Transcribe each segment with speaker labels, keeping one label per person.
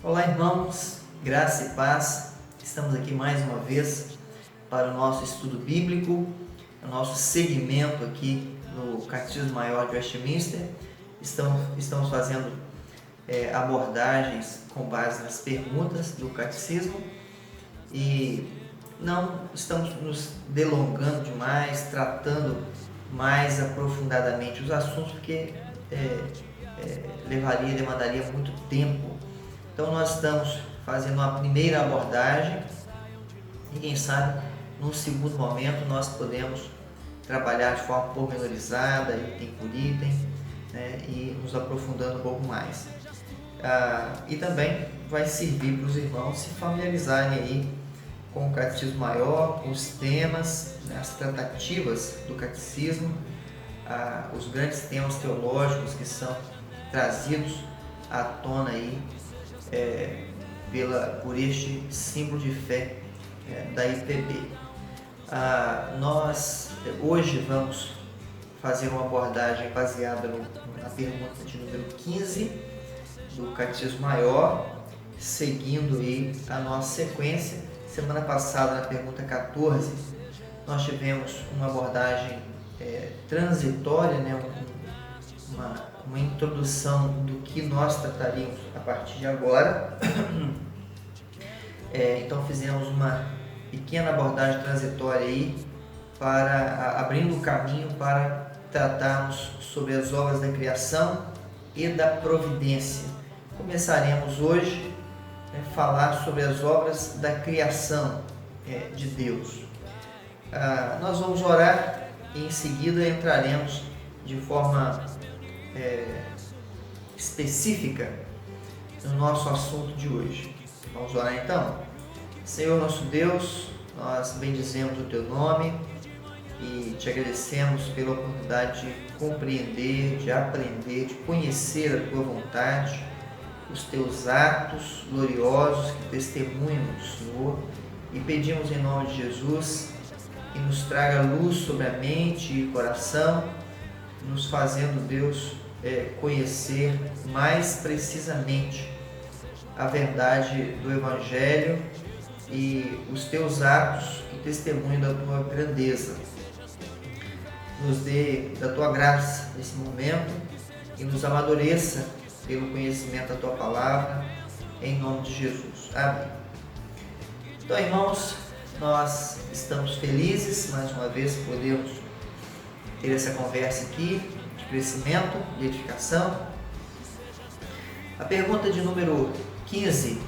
Speaker 1: Olá, irmãos, graça e paz. Estamos aqui mais uma vez para o nosso estudo bíblico, o nosso segmento aqui no Catecismo Maior de Westminster. Estamos fazendo abordagens com base nas perguntas do Catecismo e não estamos nos delongando demais, tratando mais aprofundadamente os assuntos, porque demandaria muito tempo. Então nós estamos fazendo uma primeira abordagem e quem sabe num segundo momento nós podemos trabalhar de forma pormenorizada, item por item, né, e nos aprofundando um pouco mais. E também vai servir para os irmãos se familiarizarem aí com o Catecismo Maior, com os temas, né, as tratativas do Catecismo, os grandes temas teológicos que são trazidos à tona aí por este símbolo de fé da IPB. Nós hoje vamos fazer uma abordagem baseada na pergunta de número 15 do Catecismo Maior, seguindo aí a nossa sequência. Semana passada, na pergunta 14, nós tivemos uma abordagem transitória, né, uma introdução do que nós trataríamos a partir de agora. Então fizemos uma pequena abordagem transitória aí, abrindo o caminho para tratarmos sobre as obras da criação e da providência. Começaremos hoje a falar sobre as obras da criação de Deus. Nós vamos orar e em seguida entraremos de forma específica no nosso assunto de hoje. Vamos orar então? Senhor nosso Deus, nós bendizemos o Teu nome e Te agradecemos pela oportunidade de compreender, de aprender, de conhecer a Tua vontade, os Teus atos gloriosos que testemunham do Senhor, e pedimos em nome de Jesus que nos traga luz sobre a mente e coração, nos fazendo, Deus, conhecer mais precisamente a verdade do Evangelho e os Teus atos que testemunham da Tua grandeza. Nos dê da Tua graça nesse momento e nos amadureça pelo conhecimento da Tua Palavra, em nome de Jesus. Amém. Então, irmãos, nós estamos felizes, mais uma vez, podemos ter essa conversa aqui, de crescimento, de edificação. A pergunta de número 15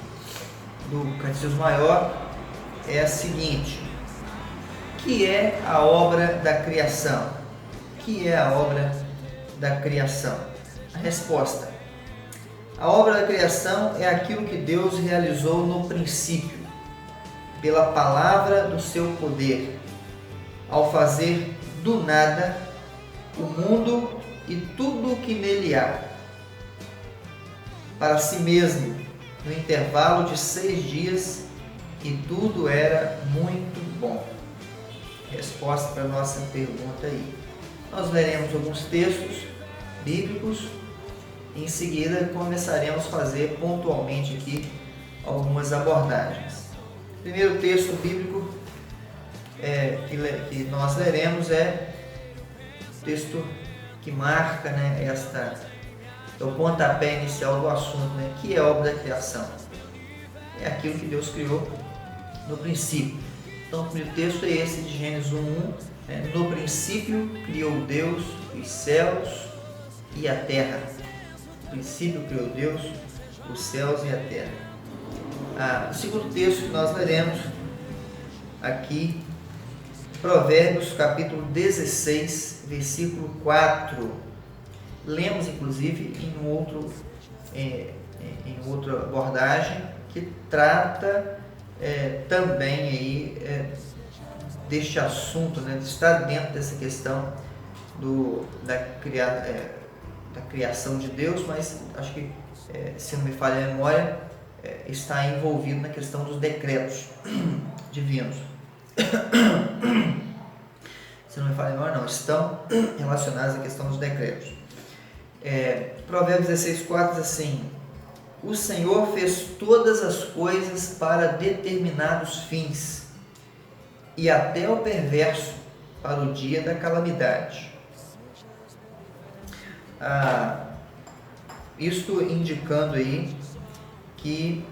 Speaker 1: do Catecismo Maior é a seguinte: o que é a obra da criação? O que é a obra da criação? A resposta: a obra da criação é aquilo que Deus realizou no princípio, pela palavra do seu poder, ao fazer do nada o mundo e tudo o que nele há, para si mesmo, no intervalo de 6 dias, e tudo era muito bom. Resposta para a nossa pergunta aí. Nós leremos alguns textos bíblicos e em seguida começaremos a fazer pontualmente aqui algumas abordagens. O primeiro texto bíblico que nós leremos é o texto que marca, né, o pontapé inicial do assunto, né, que é a obra da criação. É aquilo que Deus criou no princípio. Então, o primeiro texto é esse de Gênesis 1:1. No princípio criou Deus os céus e a terra. No princípio criou Deus os céus e a terra. O segundo texto que nós leremos aqui, Provérbios capítulo 16, versículo 4. Lemos inclusive em outra abordagem que trata também aí deste assunto, né, está dentro dessa questão da criação de Deus, mas acho que, se não me falha a memória, está envolvido na questão dos decretos divinos. Se não me falha a memória, não, estão relacionados à questão dos decretos. Provérbios 16:4 diz assim: o Senhor fez todas as coisas para determinados fins, e até o perverso para o dia da calamidade. Isto indicando aí que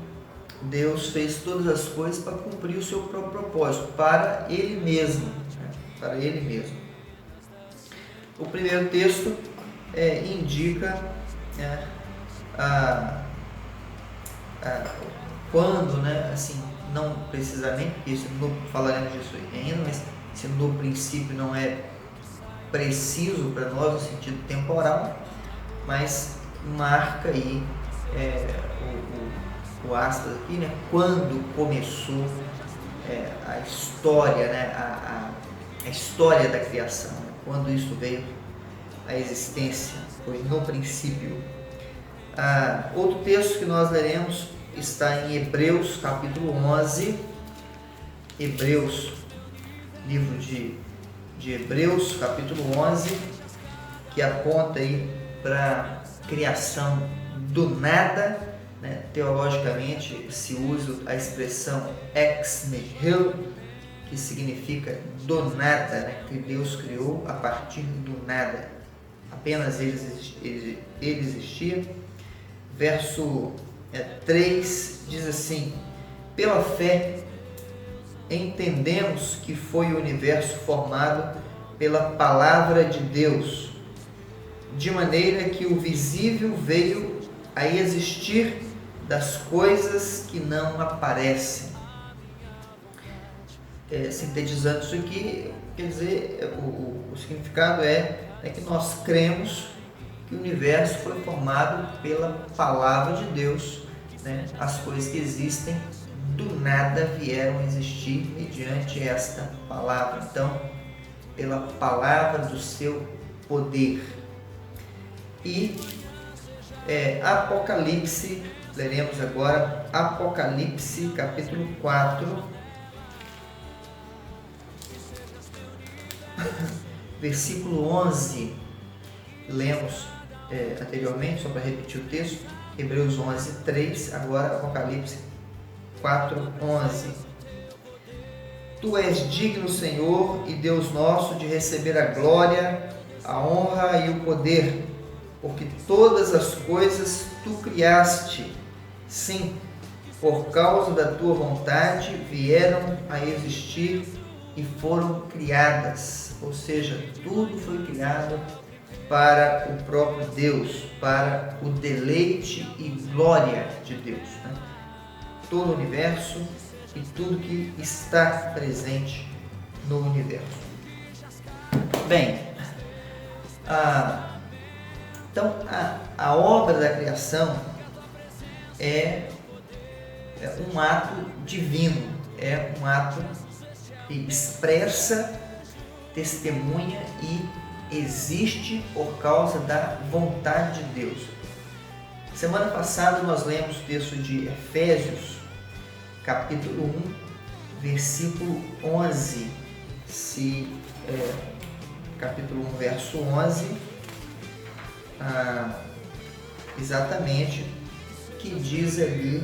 Speaker 1: Deus fez todas as coisas para cumprir o seu próprio propósito, para Ele mesmo, né? Para Ele mesmo. O primeiro texto indica, né, quando, né, assim, não precisamente, porque isso falaremos disso ainda, mas se no princípio não é preciso para nós no sentido temporal, mas marca aí o aspas aqui, né, quando começou a história, né, a história da criação, né, quando isso veio à existência, foi no princípio. Outro texto que nós leremos está em Hebreus capítulo 11, Hebreus, livro de Hebreus capítulo 11, que aponta aí para a criação do nada, né? Teologicamente se usa a expressão ex nihilo, que significa do nada, né? Que Deus criou a partir do nada, apenas ele existia. Verso 3 diz assim: pela fé entendemos que foi o universo formado pela palavra de Deus, de maneira que o visível veio a existir das coisas que não aparecem. Sintetizando isso aqui, quer dizer, o significado é que nós cremos que o universo foi formado pela palavra de Deus, né? As coisas que existem do nada vieram a existir mediante esta palavra, então, pela palavra do seu poder. E Apocalipse, leremos agora Apocalipse capítulo 4, versículo 11, lemos anteriormente, só para repetir o texto, Hebreus 11, 3, agora Apocalipse 4, 11. Tu és digno, Senhor e Deus nosso, de receber a glória, a honra e o poder, porque todas as coisas tu criaste, sim, por causa da tua vontade vieram a existir e foram criadas, ou seja, tudo foi criado para o próprio Deus, para o deleite e glória de Deus, né? Todo o universo e tudo que está presente no universo. Bem, então a obra da criação é um ato divino, é um ato que expressa, testemunha e existe por causa da vontade de Deus. Semana passada nós lemos o texto de Efésios, capítulo 1, versículo 11. Capítulo 1, verso 11, exatamente, que diz ali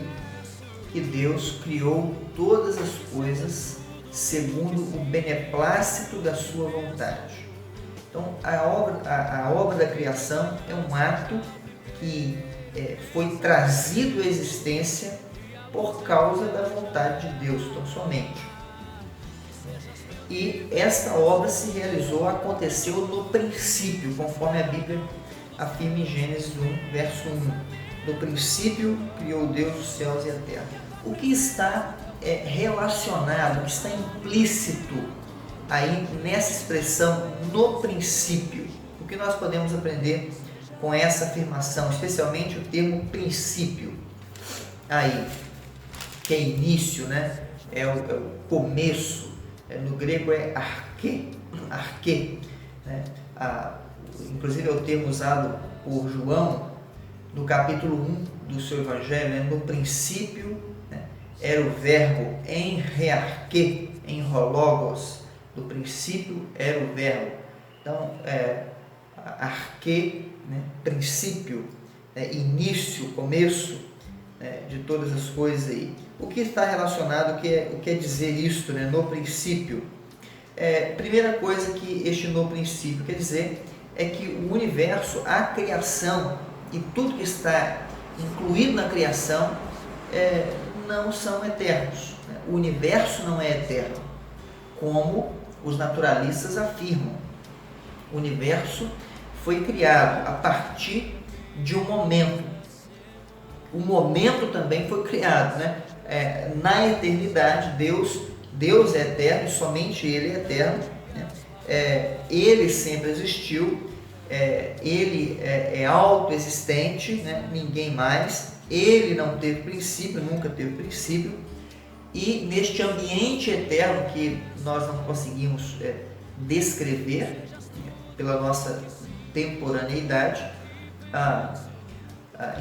Speaker 1: que Deus criou todas as coisas segundo o beneplácito da sua vontade. Então, a obra da criação é um ato que foi trazido à existência por causa da vontade de Deus, tão somente. E esta obra se realizou, aconteceu no princípio, conforme a Bíblia afirma em Gênesis 1, verso 1. No princípio criou Deus os céus e a terra. O que está relacionado, o que está implícito aí nessa expressão no princípio? O que nós podemos aprender com essa afirmação, especialmente o termo princípio aí, que é início, né? É o começo, no grego é arque, né? Inclusive é o termo usado por João no capítulo 1 do seu evangelho, né? No princípio, né, era o verbo enrearque, enrologos. No princípio era o verbo. Então, arque, né, princípio, início, começo, de todas as coisas aí. O que está relacionado, o que quer dizer isto, né, no princípio? Primeira coisa que este no princípio quer dizer é que o universo, a criação e tudo que está incluído na criação não são eternos. O universo não é eterno, como os naturalistas afirmam. O universo foi criado a partir de um momento. O momento também foi criado, né? Na eternidade, Deus é eterno, somente Ele é eterno, né? Ele sempre existiu, Ele é autoexistente, né? Ninguém mais. Ele não teve princípio, nunca teve princípio. E neste ambiente eterno que nós não conseguimos descrever pela nossa temporaneidade,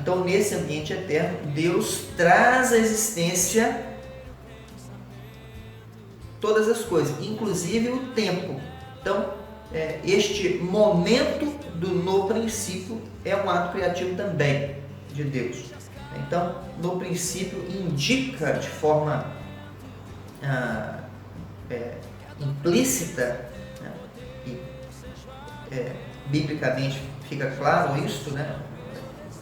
Speaker 1: então nesse ambiente eterno, Deus traz à existência todas as coisas, inclusive o tempo. Então, este momento do no princípio é um ato criativo também de Deus. Então, no princípio indica de forma implícita, né, e biblicamente fica claro isso, né,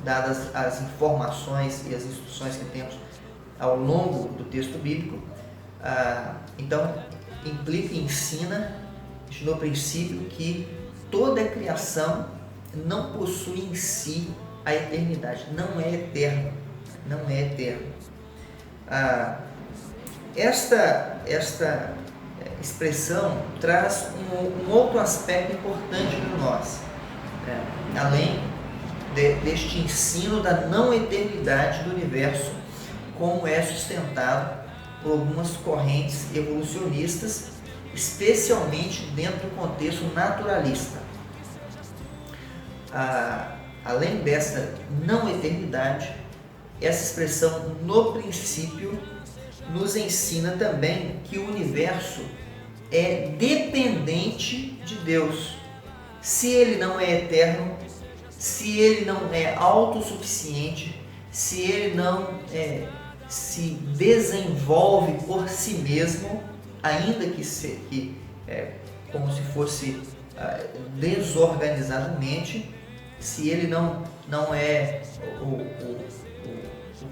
Speaker 1: dadas as informações e as instruções que temos ao longo do texto bíblico. Então, implica e ensina no princípio que toda a criação não possui em si a eternidade, não é eterno, não é eterno. Esta expressão traz um outro aspecto importante para nós, além deste ensino da não eternidade do universo, como é sustentado por algumas correntes evolucionistas, especialmente dentro do contexto naturalista. Além dessa não eternidade, essa expressão no princípio nos ensina também que o universo é dependente de Deus. Se ele não é eterno, se ele não é autossuficiente, se ele não se desenvolve por si mesmo, ainda que como se fosse desorganizadamente, se ele não é o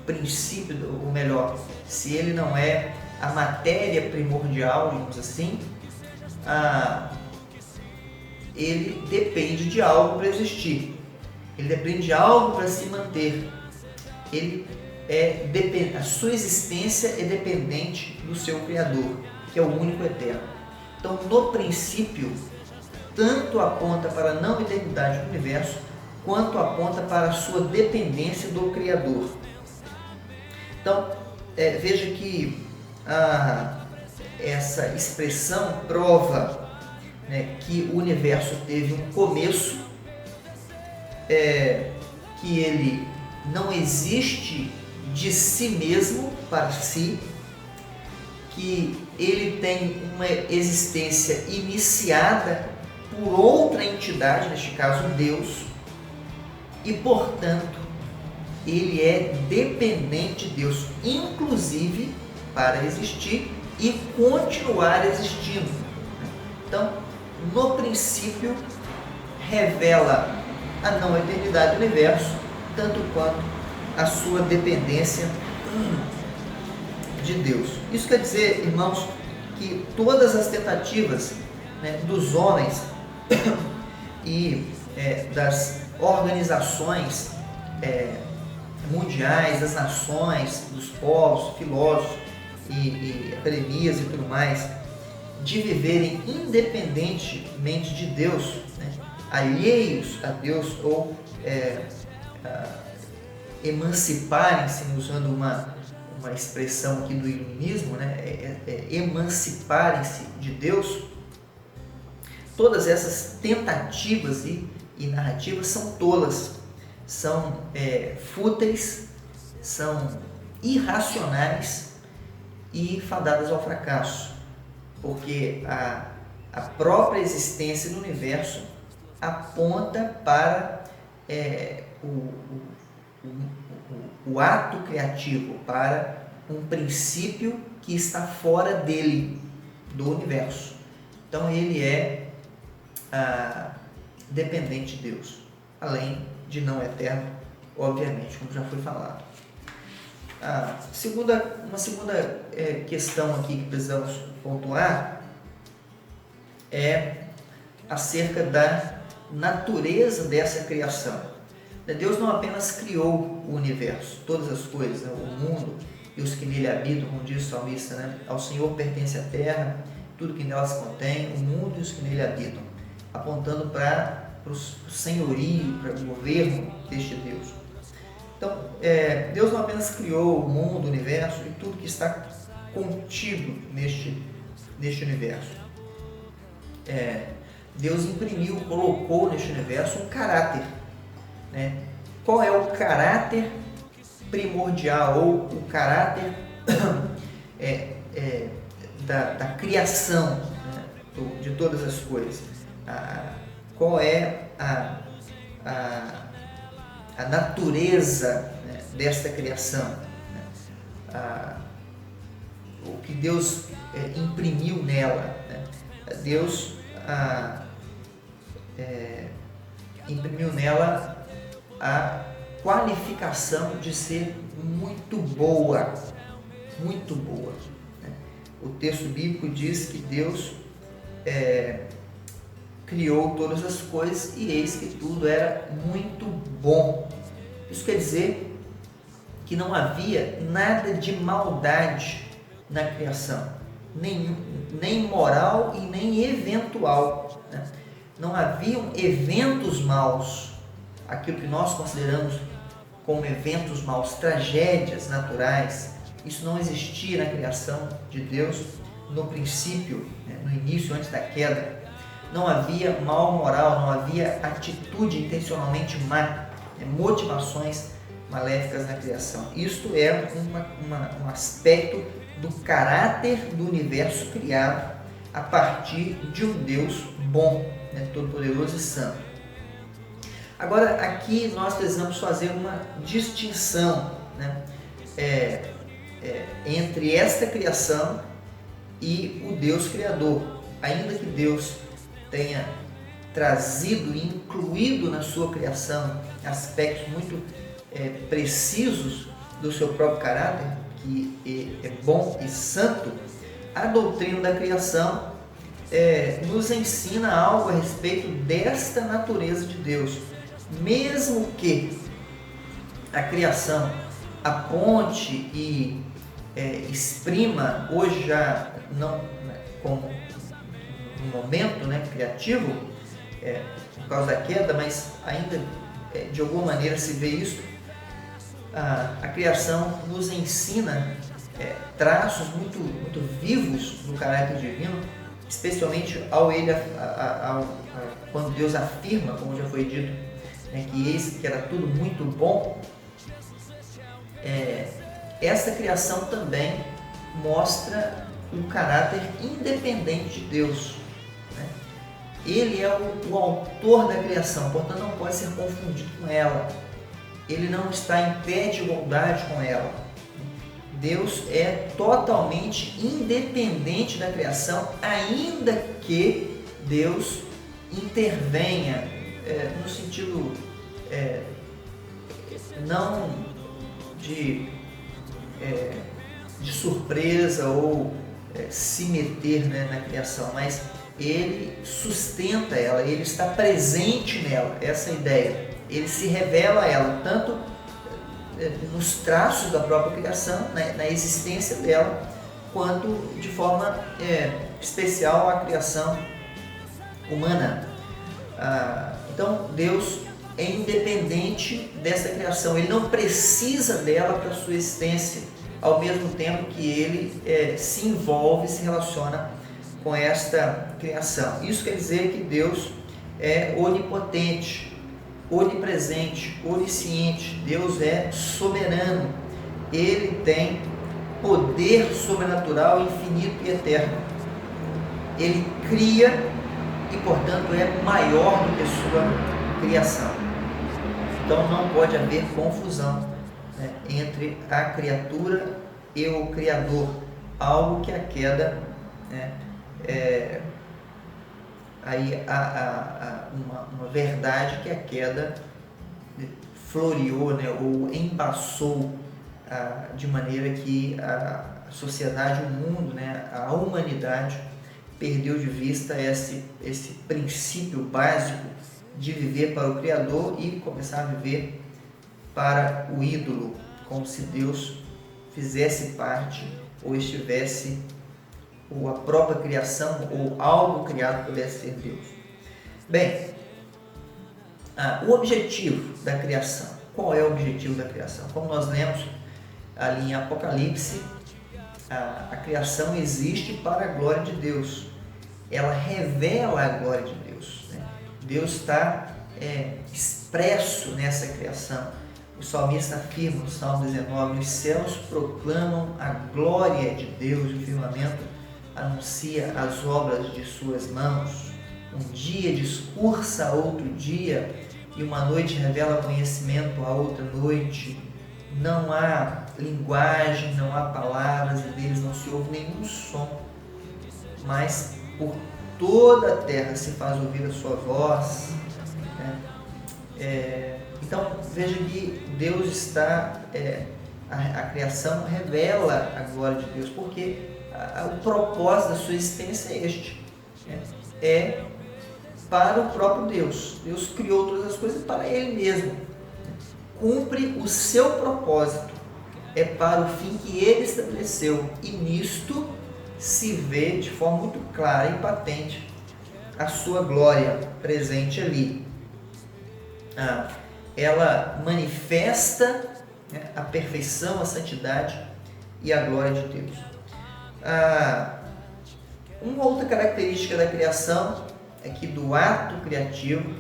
Speaker 1: princípio, ou melhor, se ele não é a matéria primordial, digamos assim, ele depende de algo para existir, ele depende de algo para se manter, a sua existência é dependente do seu Criador, que é o único eterno. Então, no princípio, tanto aponta para a não eternidade do universo, quanto aponta para a sua dependência do Criador. Então, veja que essa expressão prova, né, que o universo teve um começo, que ele não existe de si mesmo para si, que ele tem uma existência iniciada por outra entidade, neste caso Deus, e portanto ele é dependente de Deus, inclusive para existir e continuar existindo. Então, no princípio, revela a não eternidade do universo, tanto quanto a sua dependência de Deus. Isso quer dizer, irmãos, que todas as tentativas, né, dos homens e das organizações mundiais, das nações, dos povos, filósofos e academias e tudo mais, de viverem independentemente de Deus, né, alheios a Deus, ou emanciparem-se, usando uma expressão aqui do iluminismo, né, emanciparem-se de Deus. Todas essas tentativas e narrativas são tolas, são fúteis, são irracionais e fadadas ao fracasso, porque a própria existência do universo o ato criativo para um princípio que está fora dele, do universo. Então ele é dependente de Deus, além de não eterno, obviamente, como já foi falado. Uma segunda questão aqui que precisamos pontuar é acerca da natureza dessa criação. Deus não apenas criou o universo, todas as coisas, né? O mundo e os que nele habitam, como diz o salmista, né? Ao Senhor pertence a terra, tudo que nela se contém, o mundo e os que nele habitam, apontando para o senhorio, para o governo deste Deus. Então, Deus não apenas criou o mundo, o universo e tudo que está contido neste universo. Deus imprimiu, colocou neste universo um caráter. Né? Qual é o caráter primordial ou o caráter da criação, né? De todas as coisas? Qual é a natureza, né, desta criação? Né? O que Deus imprimiu nela, né? Deus imprimiu nela a qualificação de ser muito boa, muito boa. Né? O texto bíblico diz que Deus criou todas as coisas e eis que tudo era muito bom. Isso quer dizer que não havia nada de maldade na criação, nem moral e nem eventual. Né? Não haviam eventos maus, aquilo que nós consideramos como eventos maus, tragédias naturais. Isso não existia na criação de Deus no princípio, né, no início, antes da queda. Não havia mal moral, não havia atitude intencionalmente má, motivações maléficas na criação. Isto é um aspecto do caráter do universo criado a partir de um Deus bom, né, todo-poderoso e santo. Agora, aqui nós precisamos fazer uma distinção, né, entre esta criação e o Deus Criador. Ainda que Deus tenha trazido e incluído na sua criação aspectos muito precisos do seu próprio caráter, que é bom e santo, a doutrina da criação nos ensina algo a respeito desta natureza de Deus. Mesmo que a criação aponte e exprima, hoje já não como um momento, né, criativo, por causa da queda, mas ainda de alguma maneira se vê isso, a criação nos ensina traços muito, muito vivos do caráter divino, especialmente quando Deus afirma, como já foi dito, que eis que era tudo muito bom. Essa criação também mostra o caráter independente de Deus. Né? Ele é o autor da criação, portanto não pode ser confundido com ela. Ele não está em pé de igualdade com ela. Deus é totalmente independente da criação, ainda que Deus intervenha no sentido não de surpresa ou se meter, né, na criação, mas Ele sustenta ela, Ele está presente nela, essa é a ideia. Ele se revela a ela, tanto nos traços da própria criação, na existência dela, quanto de forma especial à criação humana. Então Deus é independente dessa criação, Ele não precisa dela para a sua existência, ao mesmo tempo que Ele se envolve, se relaciona com esta criação. Isso quer dizer que Deus é onipotente, onipresente, onisciente. Deus é soberano, Ele tem poder sobrenatural, infinito e eterno. Ele cria e, portanto, é maior do que sua criação. Então não pode haver confusão né, entre a criatura e o Criador, algo que a queda, né, aí uma verdade que a queda floreou, né, ou embaçou de maneira que a sociedade, o mundo, né, a humanidade perdeu de vista esse princípio básico de viver para o Criador e começar a viver para o ídolo, como se Deus fizesse parte ou estivesse, ou a própria criação ou algo criado pudesse ser Deus. Bem, o objetivo da criação. Qual é o objetivo da criação? Como nós lemos ali em Apocalipse, a criação existe para a glória de Deus. Ela revela a glória de Deus, né? Deus está expresso nessa criação. O salmista afirma no Salmo 19: os céus proclamam a glória de Deus, o firmamento anuncia as obras de suas mãos. Um dia discursa a outro dia, e uma noite revela conhecimento a outra noite. Não há linguagem, não há palavras, e deles não se ouve nenhum som, mas por toda a terra se faz ouvir a sua voz, né? Então veja que Deus está, a criação revela a glória de Deus, porque o propósito da sua existência é este, né? É para o próprio Deus. Deus criou todas as coisas para Ele mesmo, cumpre o seu propósito, é para o fim que Ele estabeleceu, e nisto se vê de forma muito clara e patente a sua glória presente ali. Ela manifesta, né, a perfeição, a santidade e a glória de Deus. Uma outra característica da criação é que do ato criativo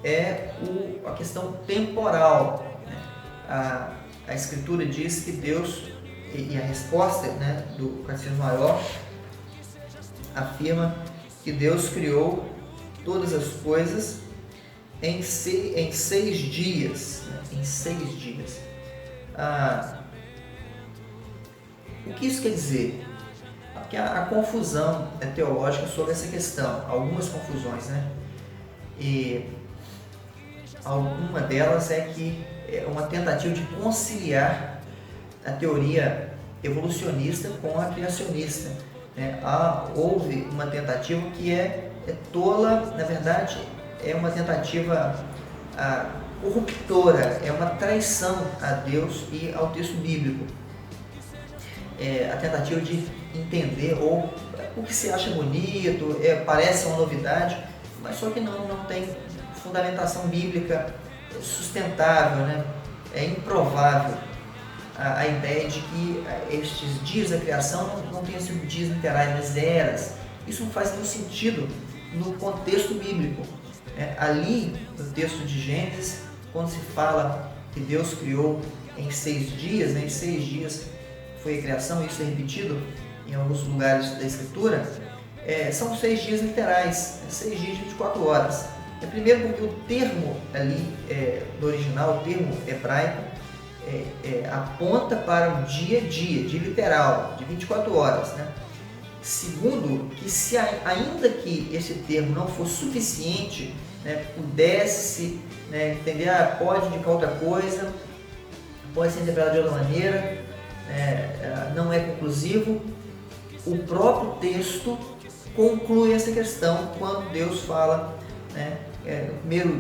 Speaker 1: é a questão temporal, né? A Escritura diz que Deus, e a resposta, né, do Catecismo Maior afirma que Deus criou todas as coisas em 6 dias, né? Em 6 dias. O que isso quer dizer? Porque a confusão teológica sobre essa questão, algumas confusões, né? E alguma delas é que é uma tentativa de conciliar a teoria evolucionista com a criacionista, né? Houve uma tentativa que é tola, na verdade, é uma tentativa corruptora, é uma traição a Deus e ao texto bíblico. A tentativa de entender, ou o que se acha bonito, parece uma novidade, mas só que não tem fundamentação bíblica sustentável, né? É improvável a ideia de que estes dias da criação não tenham sido dias literais, mas eras. Isso não faz nenhum sentido no contexto bíblico. Ali, no texto de Gênesis, quando se fala que Deus criou em 6 dias, né? Em 6 dias foi a criação, isso é repetido em alguns lugares da Escritura, são 6 dias literais, 6 dias de 24 horas. Primeiro porque o termo ali, no original, o termo hebraico, aponta para um dia literal, de 24 horas. Né? Segundo, que se ainda que esse termo não fosse suficiente, né, pudesse, né, entender, pode indicar outra coisa, pode ser interpretado de outra maneira, não é conclusivo, o próprio texto conclui essa questão quando Deus fala, né, primeiro,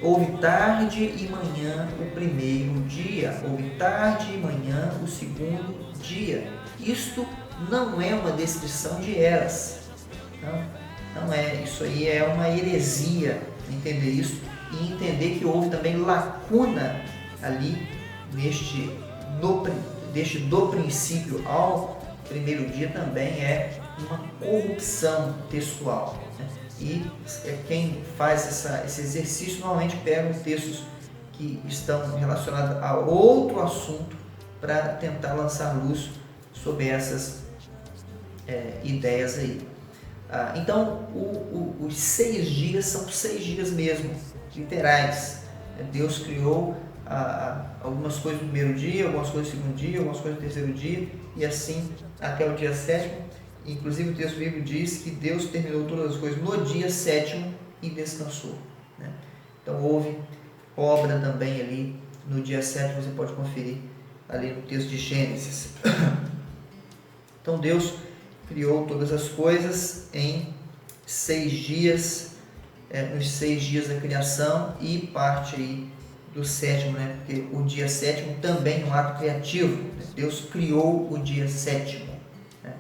Speaker 1: houve tarde e manhã o primeiro dia, houve tarde e manhã o segundo dia. Isto não é uma descrição de eras, não é, isso aí é uma heresia, entender isso e entender que houve também lacuna ali do princípio ao primeiro dia também é uma corrupção textual, né? E quem faz esse exercício normalmente pega textos que estão relacionados a outro assunto para tentar lançar luz sobre essas ideias aí. Então, os 6 dias são 6 dias mesmo, literais. Deus criou algumas coisas no primeiro dia, algumas coisas no segundo dia, algumas coisas no terceiro dia, e assim até o dia sétimo. Inclusive o texto bíblico diz que Deus terminou todas as coisas no dia sétimo e descansou, né? Então houve obra também ali no dia sétimo, você pode conferir ali no texto de Gênesis. Então Deus criou todas as coisas em 6 dias, nos 6 dias da criação, e parte aí do sétimo, né? Porque o dia sétimo também é um ato criativo, né? Deus criou o dia sétimo, né?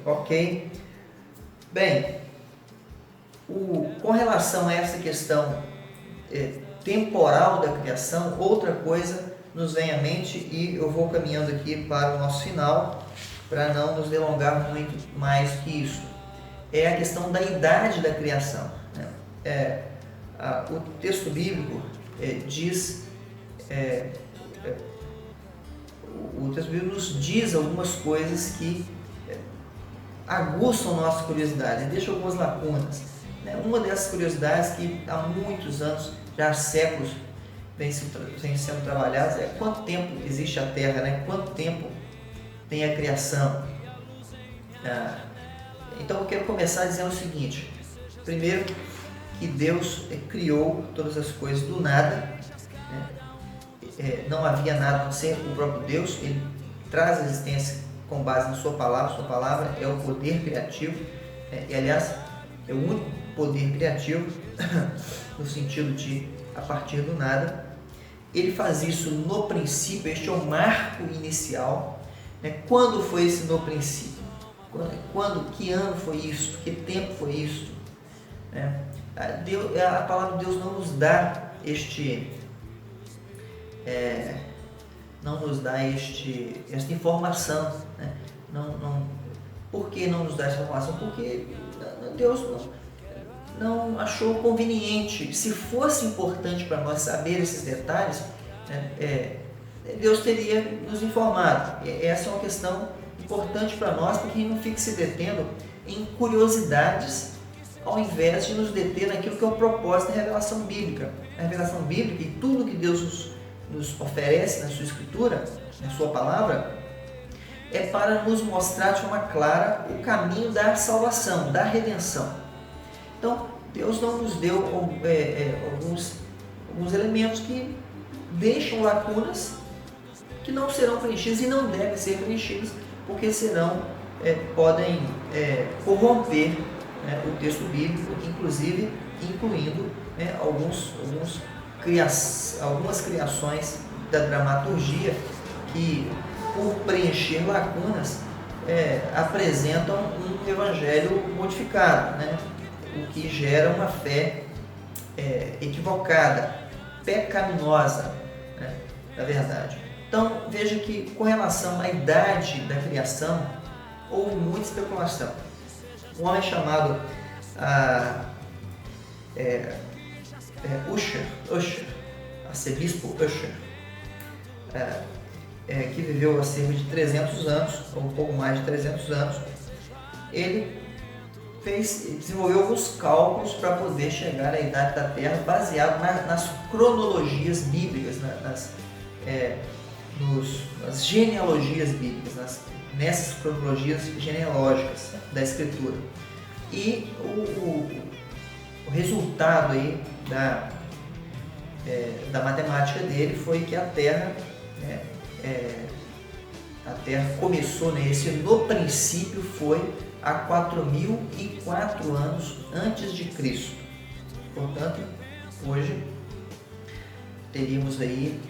Speaker 1: Ok. Bem, com relação a essa questão temporal da criação, outra coisa nos vem à mente, e eu vou caminhando aqui para o nosso final, para não nos delongar muito mais que isso. É a questão da idade da criação, né? O texto bíblico diz, o texto bíblico nos diz algumas coisas que aguçam nossa curiosidade, deixa algumas lacunas, né? Uma dessas curiosidades que há muitos anos, já há séculos, vem sendo trabalhadas, é quanto tempo existe a Terra, né? Quanto tempo tem a criação. Então eu quero começar dizendo o seguinte: primeiro, que Deus criou todas as coisas do nada, né? Não havia nada a não ser o próprio Deus. Ele traz a existência com base na sua palavra é o poder criativo, e aliás é o único poder criativo no sentido de a partir do nada. Ele faz isso no princípio, este é o marco inicial, né? Quando foi esse no princípio? Que ano foi isso? Que tempo foi isso? Né? A palavra de Deus não nos dá esta informação, né? Por que não nos dá essa informação? Porque Deus não achou conveniente. Se fosse importante para nós saber esses detalhes, né, Deus teria nos informado. Essa é uma questão importante para nós, para que a gente não fique se detendo em curiosidades, ao invés de nos deter naquilo que é o propósito da revelação bíblica. A revelação bíblica e tudo que Deus nos oferece na sua Escritura, na sua palavra, é para nos mostrar de forma clara o caminho da salvação, da redenção. Então, Deus não nos deu alguns elementos que deixam lacunas que não serão preenchidas e não devem ser preenchidas, porque senão podem corromper, né, o texto bíblico, inclusive incluindo, né, algumas criações da dramaturgia que, por preencher lacunas, apresentam um evangelho modificado, né? O que gera uma fé equivocada, pecaminosa, né, na verdade. Então, veja que com relação à idade da criação, houve muita especulação. Um homem chamado Ussher, arcebispo Ussher, que viveu há cerca de 300 anos, ou um pouco mais de 300 anos, ele desenvolveu alguns cálculos para poder chegar à idade da Terra, baseado nas cronologias bíblicas, nas genealogias bíblicas, nessas cronologias genealógicas da Escritura. E o resultado aí da matemática dele foi que a Terra começou, né, no princípio foi há 4.004 anos antes de Cristo. Portanto, hoje teríamos aí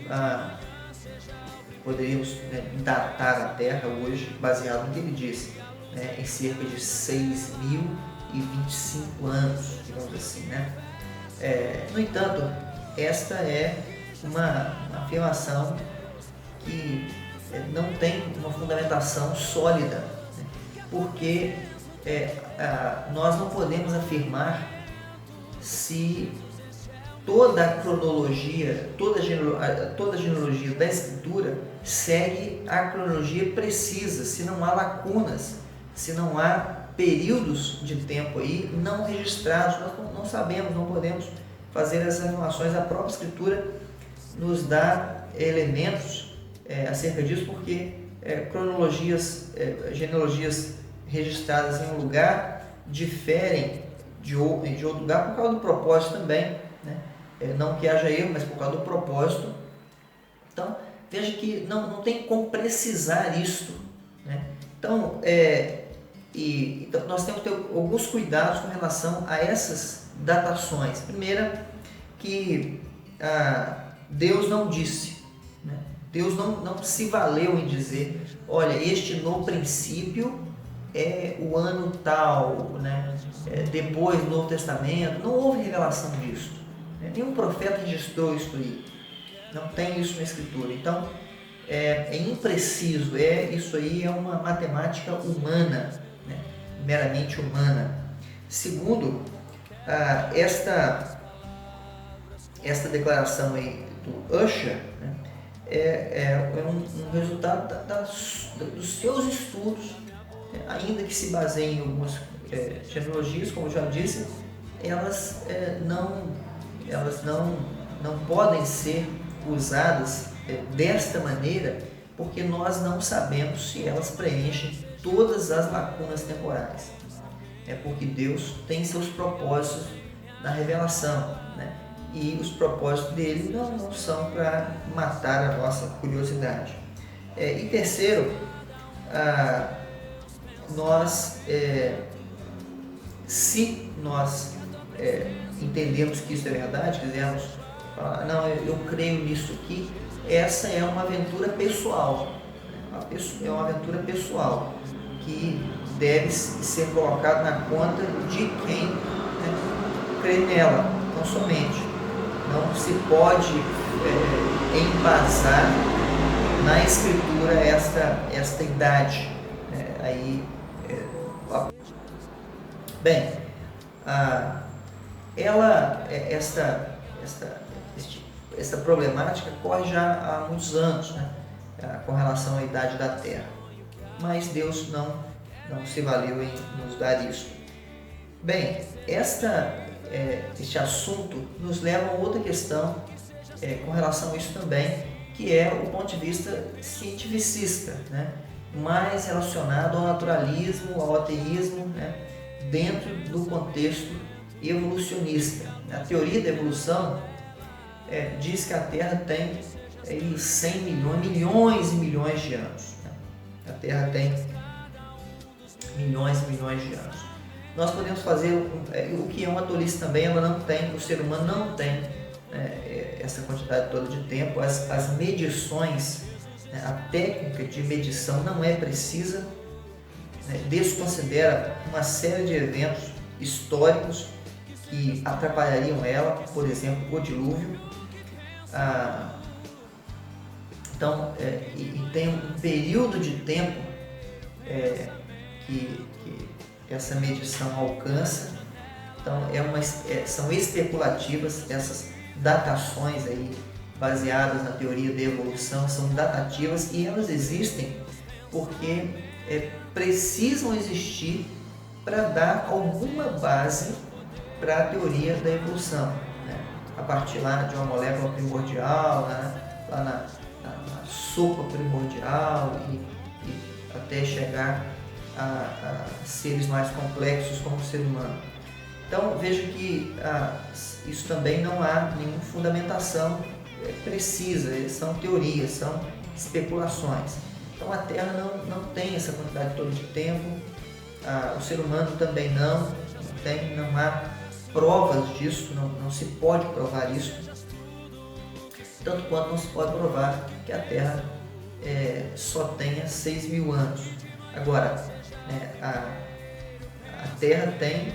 Speaker 1: poderíamos, né, datar a Terra hoje, baseado no que ele disse, né, em cerca de 6.025 anos, digamos assim, né? No entanto, esta é uma afirmação que não tem uma fundamentação sólida, né? Porque nós não podemos afirmar se toda a cronologia, toda a genealogia da Escritura segue a cronologia precisa, se não há lacunas, se não há períodos de tempo aí não registrados. Nós não sabemos, não podemos fazer essas afirmações. A própria Escritura nos dá elementos acerca disso, porque cronologias, genealogias registradas em um lugar diferem de outro lugar por causa do propósito também, né? Não que haja erro, mas por causa do propósito. Então, veja que não tem como precisar isto, né? Então, então, nós temos que ter alguns cuidados com relação a essas datações. Primeira, que Deus não disse, né? Deus não se valeu em dizer, olha, este no princípio é o ano tal, né? Depois do Novo Testamento. Não houve revelação disso, né? Nenhum profeta registrou isso aí. Não tem isso na Escritura. Então, é impreciso. Isso aí é uma matemática humana, né? Meramente humana. Segundo, esta declaração aí do Ussher, né, é um resultado dos seus estudos, ainda que se baseiem em algumas genealogias, como eu já disse, elas não podem ser usadas desta maneira, porque nós não sabemos se elas preenchem todas as lacunas temporais. Porque Deus tem seus propósitos na revelação, né? E os propósitos dele não são para matar a nossa curiosidade. E terceiro, se nós entendemos que isso é verdade, quisermos falar, não, eu creio nisso aqui, essa é uma aventura pessoal, é uma aventura pessoal que deve ser colocada na conta de quem, né, crê nela, não somente. Não se pode embasar na Escritura esta idade. Bem, esta problemática corre já há muitos anos, né, com relação à idade da Terra, mas Deus não se valeu em nos dar isso. Bem, este assunto nos leva a outra questão com relação a isso também, que é o ponto de vista cientificista, né, mais relacionado ao naturalismo, ao ateísmo, né, dentro do contexto evolucionista. A teoria da evolução diz que a Terra tem 100 milhões e milhões de anos, né? A Terra tem milhões e milhões de anos. Nós podemos fazer o que é uma tolice também, ela não tem, o ser humano não tem essa quantidade toda de tempo, as medições, né, a técnica de medição não é precisa, né, desconsidera uma série de eventos históricos que atrapalhariam ela, por exemplo, o dilúvio. Então, tem um período de tempo que essa medição alcança. Então, são especulativas, essas datações aí, baseadas na teoria da evolução, são datativas e elas existem porque precisam existir para dar alguma base para a teoria da evolução, né? A partir lá de uma molécula primordial, né? Lá na sopa primordial e até chegar a seres mais complexos como o ser humano. Então veja que isso também não há nenhuma fundamentação precisa, são teorias, são especulações. Então a Terra não tem essa quantidade toda de tempo, o ser humano também não há provas disso, não se pode provar isso, tanto quanto não se pode provar que a Terra só tenha 6.000 anos. Agora, a Terra tem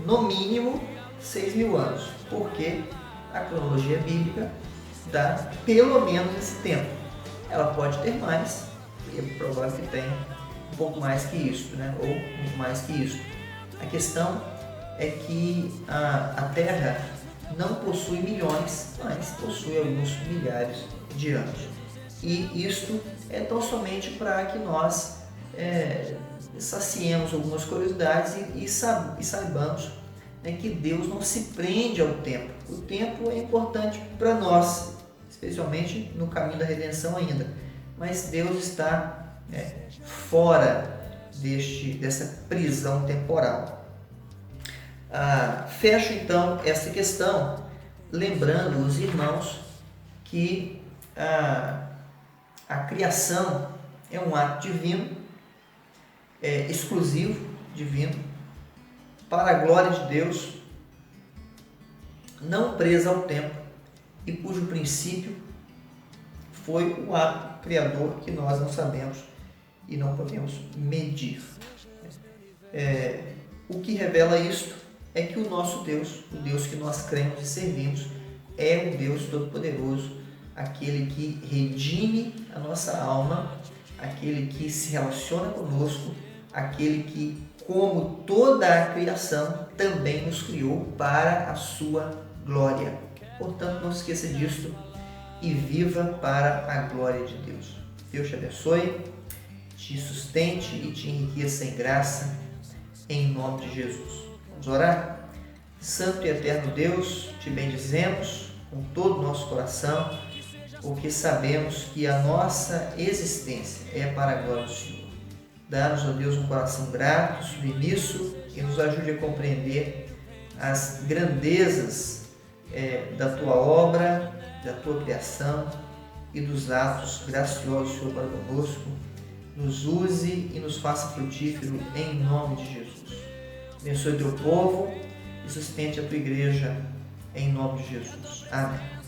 Speaker 1: no mínimo 6.000 anos, porque a cronologia bíblica dá pelo menos esse tempo. Ela pode ter mais, e é provável que tenha um pouco mais que isso, né? Ou muito mais que isso. A questão é que a Terra não possui milhões, mas possui alguns milhares de anos. E isto é tão somente para que nós saciemos algumas curiosidades e saibamos né, que Deus não se prende ao tempo. O tempo é importante para nós, especialmente no caminho da redenção ainda, mas Deus está fora dessa prisão temporal. Fecho então essa questão lembrando os irmãos que a criação é um ato divino, exclusivo, divino, para a glória de Deus, não presa ao tempo e cujo princípio foi o ato criador que nós não sabemos e não podemos medir. O que revela isto é que o nosso Deus, o Deus que nós cremos e servimos, é o Deus Todo-Poderoso, aquele que redime a nossa alma, aquele que se relaciona conosco, aquele que, como toda a criação, também nos criou para a sua glória. Portanto, não se esqueça disto e viva para a glória de Deus. Deus te abençoe, te sustente e te enriqueça em graça, em nome de Jesus. Vamos orar? Santo e eterno Deus, te bendizemos com todo o nosso coração, porque sabemos que a nossa existência é para a glória do Senhor. Dá-nos, ó Deus, um coração grato, submisso, e nos ajude a compreender as grandezas da Tua obra, da Tua criação e dos atos graciosos, Senhor, para conosco. Nos use e nos faça frutífero em nome de Jesus. Abençoe Teu povo e sustente a Tua igreja em nome de Jesus. Amém.